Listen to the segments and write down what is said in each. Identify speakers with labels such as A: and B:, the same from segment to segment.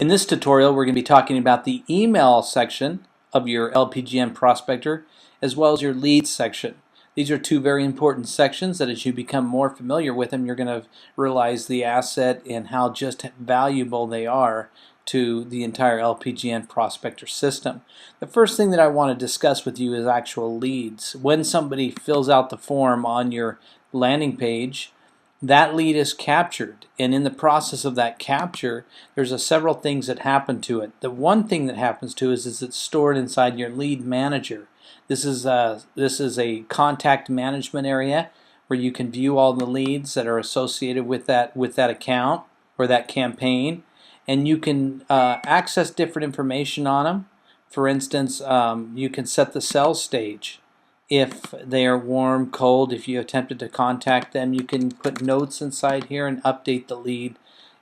A: In this tutorial, we're going to be talking about the email section of your LPGN prospector as well as your leads section. These are two very important sections that as you become more familiar with them, you're going to realize the asset and how just valuable they are to the entire LPGN prospector system. The first thing that I want to discuss with you is actual leads. When somebody fills out the form on your landing page, that lead is captured, and in the process of that capture there's several things that happen to it. The one thing that happens to it is it's stored inside your lead manager. This is a contact management area where you can view all the leads that are associated with that account or that campaign, and you can access different information on them. For instance, you can set the sales stage. If they are warm, cold, if you attempted to contact them, you can put notes inside here and update the lead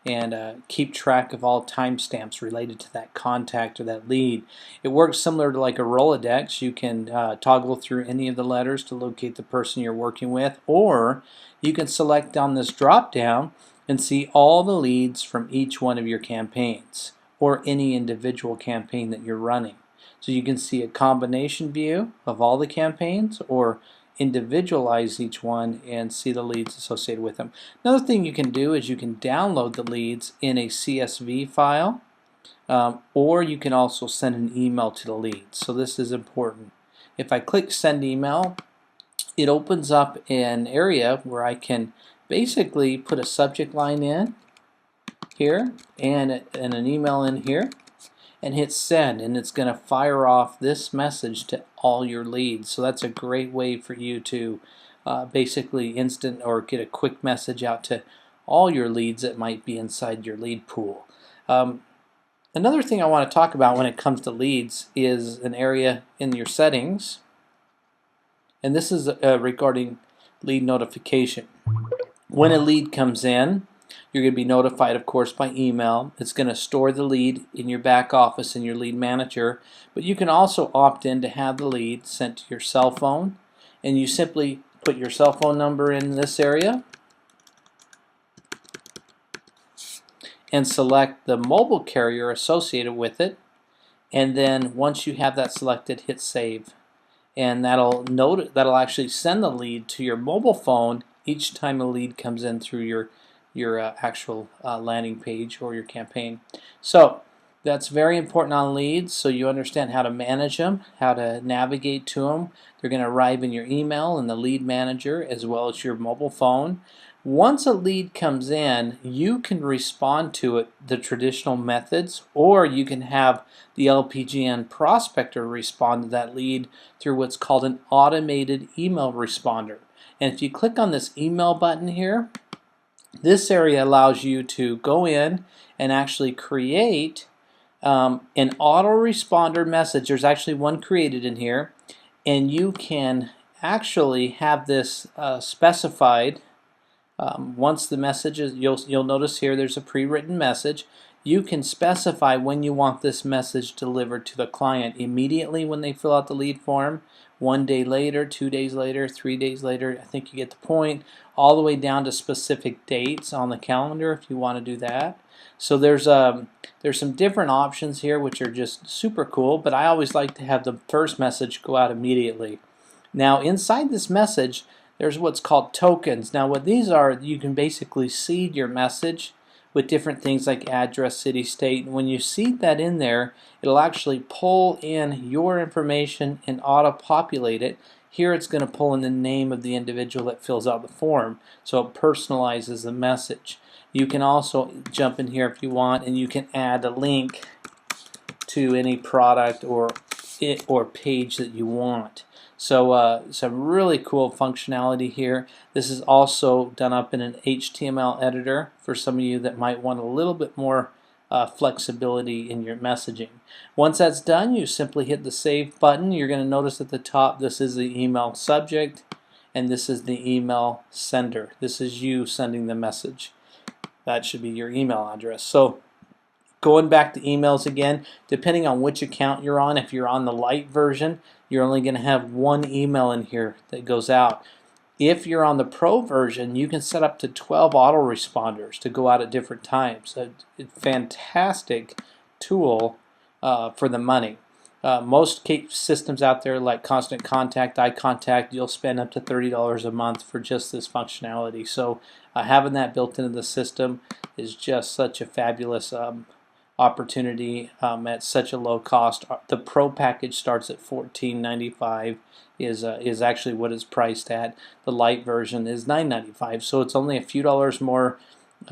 A: and keep track of all timestamps related to that contact or that lead. It works similar to like a Rolodex. You can toggle through any of the letters to locate the person you're working with, or you can select on this drop down and see all the leads from each one of your campaigns or any individual campaign that you're running. So you can see a combination view of all the campaigns or individualize each one and see the leads associated with them. Another thing you can do is you can download the leads in a CSV file, or you can also send an email to the leads. So this is important. If I click send email, it opens up an area where I can basically put a subject line in here and an email in here, and hit send, and it's going to fire off this message to all your leads. So that's a great way for you to basically instant or get a quick message out to all your leads that might be inside your lead pool. Another thing I want to talk about when it comes to leads is an area in your settings, and this is regarding lead notification. When a lead comes in, you're going to be notified, of course, by email. It's going to store the lead in your back office in your lead manager, but you can also opt in to have the lead sent to your cell phone, and you simply put your cell phone number in this area and select the mobile carrier associated with it, and then once you have that selected, hit save, and that'll actually send the lead to your mobile phone each time a lead comes in through your actual landing page or your campaign. So that's very important on leads, so you understand how to manage them, how to navigate to them. They're going to arrive in your email and the lead manager as well as your mobile phone. Once a lead comes in, you can respond to it the traditional methods, or you can have the LPGN prospector respond to that lead through what's called an automated email responder. And if you click on this email button here, this area allows you to go in and actually create an autoresponder message. There's actually one created in here, and you can actually have this specified. Once the message is, you'll notice here there's a pre-written message. You can specify when you want this message delivered to the client: immediately when they fill out the lead form, 1 day later, 2 days later, 3 days later. I think you get the point. All the way down to specific dates on the calendar if you want to do that. So there's some different options here which are just super cool, but I always like to have the first message go out immediately. Now inside this message there's what's called tokens. Now what these are, you can basically seed your message with different things like address, city, state, and when you seed that in there, it'll actually pull in your information and auto-populate it. Here it's going to pull in the name of the individual that fills out the form, so it personalizes the message. You can also jump in here if you want, and you can add a link to any product or page that you want. So some really cool functionality here. This is also done up in an HTML editor for some of you that might want a little bit more flexibility in your messaging. Once that's done, you simply hit the save button. You're going to notice at the top this is the email subject and this is the email sender. This is you sending the message. That should be your email address. So going back to emails again, depending on which account you're on, if you're on the light version, you're only going to have one email in here that goes out. If you're on the Pro version, you can set up to 12 autoresponders to go out at different times. A fantastic tool for the money. Most systems out there like Constant Contact, Eye Contact, you'll spend up to $30 a month for just this functionality. So having that built into the system is just such a fabulous opportunity at such a low cost. The Pro package starts at $14.95 is actually what it's priced at. The Lite version is $9.95, so it's only a few dollars more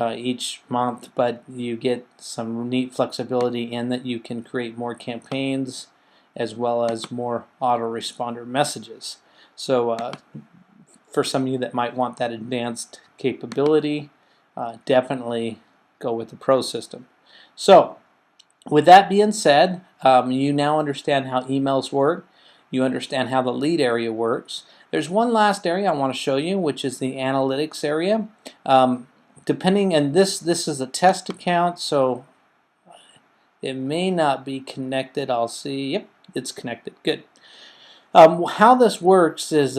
A: each month, but you get some neat flexibility in that you can create more campaigns as well as more autoresponder messages. So for some of you that might want that advanced capability, definitely go with the Pro system. So with that being said, you now understand how emails work. You understand how the lead area works. There's one last area I want to show you, which is the analytics area. Depending, and this is a test account, so it may not be connected. I'll see. Yep, it's connected. Good. How this works is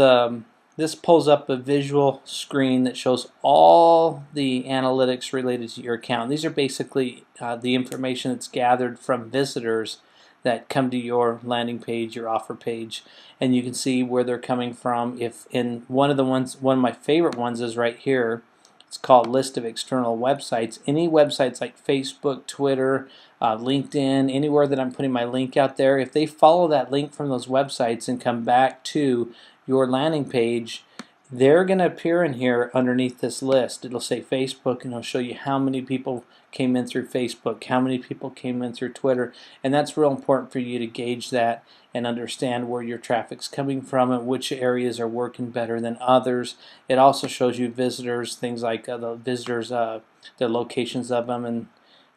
A: this pulls up a visual screen that shows all the analytics related to your account. These are basically the information that's gathered from visitors that come to your landing page, your offer page, and you can see where they're coming from. If in one of my favorite ones is right here. It's called List of External Websites. Any websites like Facebook, Twitter, LinkedIn, anywhere that I'm putting my link out there, if they follow that link from those websites and come back to your landing page, they're going to appear in here underneath this list. It'll say Facebook, and it'll show you how many people came in through Facebook, how many people came in through Twitter, and that's real important for you to gauge that and understand where your traffic's coming from and which areas are working better than others. It also shows you visitors, things like the visitors, the locations of them,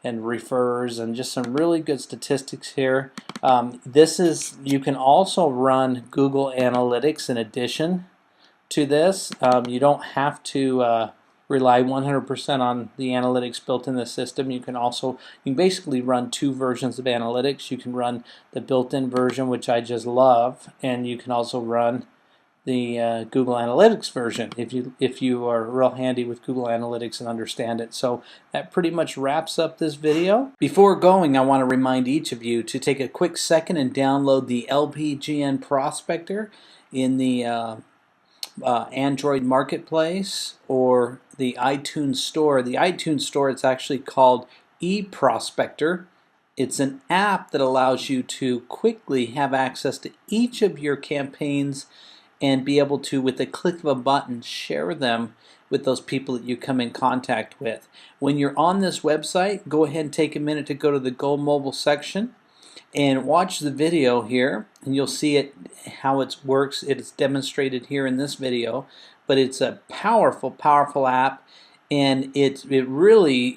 A: and refers, and just some really good statistics here. You can also run Google Analytics in addition to this. You don't have to rely 100% on the analytics built in the system. You can basically run two versions of analytics. You can run the built-in version, which I just love, and you can also run the Google Analytics version if you are real handy with Google Analytics and understand it. So that pretty much wraps up this video. Before going, I want to remind each of you to take a quick second and download the LPGN Prospector in the Android Marketplace or the iTunes Store. The iTunes Store, it's actually called eProspector. It's an app that allows you to quickly have access to each of your campaigns and be able to, with the click of a button, share them with those people that you come in contact with. When you're on this website, go ahead and take a minute to go to the Go Mobile section and watch the video here, and you'll see how it works. It's demonstrated here in this video, but it's a powerful app, and it really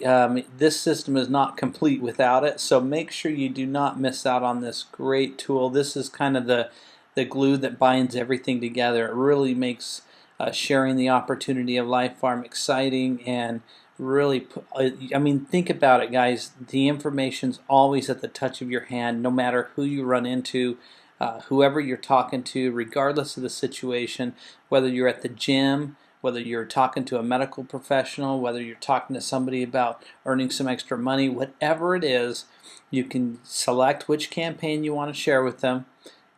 A: this system is not complete without it. So make sure you do not miss out on this great tool. This is kind of the glue that binds everything together. It really makes sharing the opportunity of Lifepharm exciting, and really, I mean, think about it, guys. The information's always at the touch of your hand, no matter who you run into, whoever you're talking to, regardless of the situation, whether you're at the gym, whether you're talking to a medical professional, whether you're talking to somebody about earning some extra money, whatever it is, you can select which campaign you want to share with them,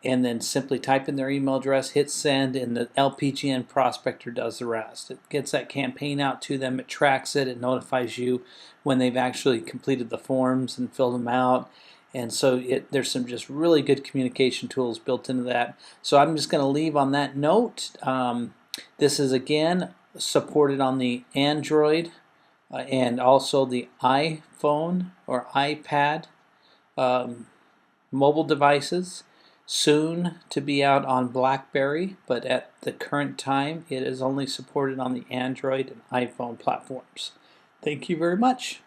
A: and then simply type in their email address, hit send, and the LPGN Prospector does the rest. It gets that campaign out to them, it tracks it, it notifies you when they've actually completed the forms and filled them out. And so there's some just really good communication tools built into that. So I'm just going to leave on that note. This is again supported on the Android and also the iPhone or iPad mobile devices. Soon to be out on BlackBerry, but at the current time it is only supported on the Android and iPhone platforms. Thank you very much.